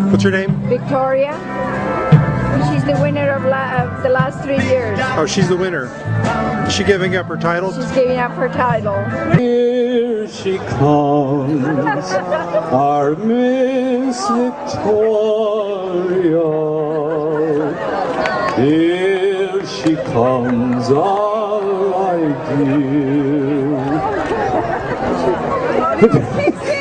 What's her name? Victoria. She's the winner of the last 3 years. Oh, she's the winner. Is she giving up her title? She's giving up her title. Here she comes, our Miss Victoria. Here she comes, our ideal.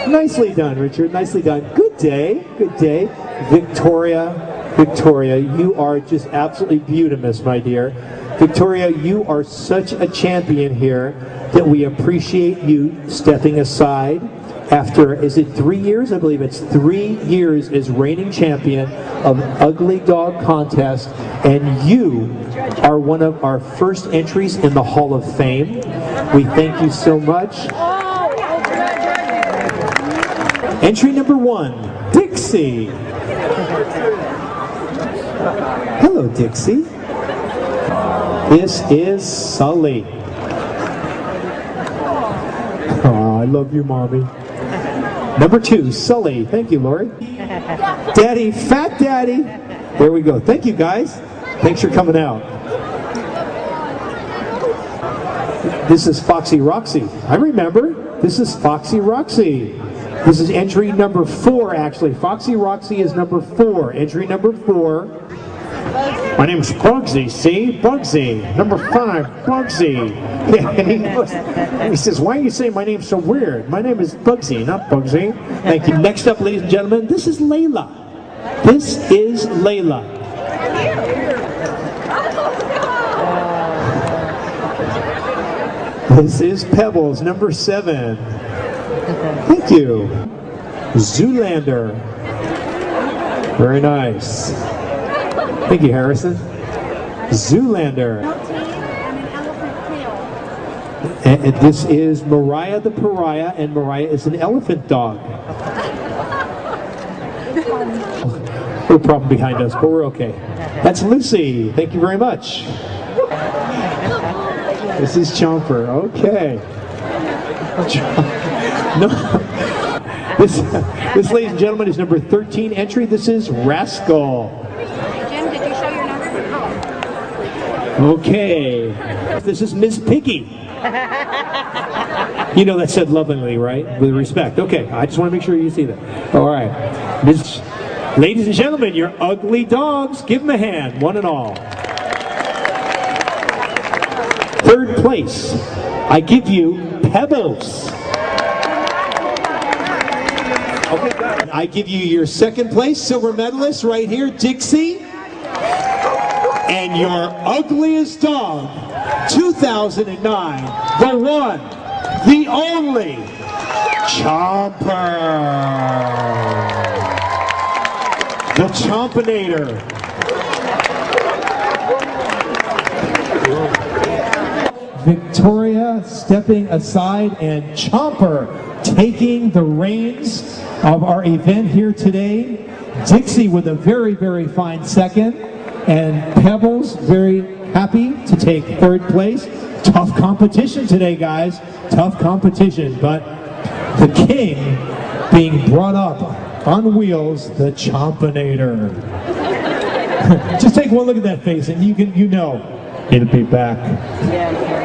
Nicely done, Richard. Nicely done. Good day. Good day. Victoria, you are just absolutely beautiful, my dear. Victoria, you are such a champion here that we appreciate you stepping aside after, is it 3 years? I believe it's 3 years as reigning champion of Ugly Dog Contest, and you are one of our first entries in the Hall of Fame. We thank you so much. Entry number 1, Dixie. Hello, Dixie. This is Sully. Oh, I love you, Mommy. Number 2, Sully. Thank you, Lori. Daddy, Fat Daddy. There we go. Thank you, guys. Thanks for coming out. This is Foxy Roxy. I remember. This is Foxy Roxy. This is entry number 4, actually. Foxy Roxy is number 4. Entry number 4. My name's Bugsy, see? Bugsy. Number 5, Bugsy. Yeah, and he says, why are you saying my name's so weird? My name is Bugsy, not Bugsy. Thank you. Next up, ladies and gentlemen, this is Layla. This is Layla. This is Pebbles, number 7. Thank you. Zoolander. Very nice. Thank you, Harrison. Zoolander. And this is Mariah the Pariah, and Mariah is an elephant dog. No problem behind us, but we're okay. That's Lucy. Thank you very much. This is Chomper. Okay. No. This, ladies and gentlemen, is number 13 entry. This is Rascal. Jim, did you show your number? Okay. This is Miss Piggy. You know that said lovingly, right? With respect. Okay, I just want to make sure you see that. All right. Ladies and gentlemen, your ugly dogs. Give them a hand, one and all. Third place, I give you Pebbles. Okay, I give you your second place, silver medalist right here, Dixie. And your ugliest dog, 2009, the one, the only, Chomper. The Chompinator. Victoria stepping aside and Chomper taking the reins of our event here today. Dixie with a very, very fine second. And Pebbles very happy to take third place. Tough competition today, guys. Tough competition. But the king being brought up on wheels, the Chompinator. Just take one look at that face and you know it'll be back. Yeah.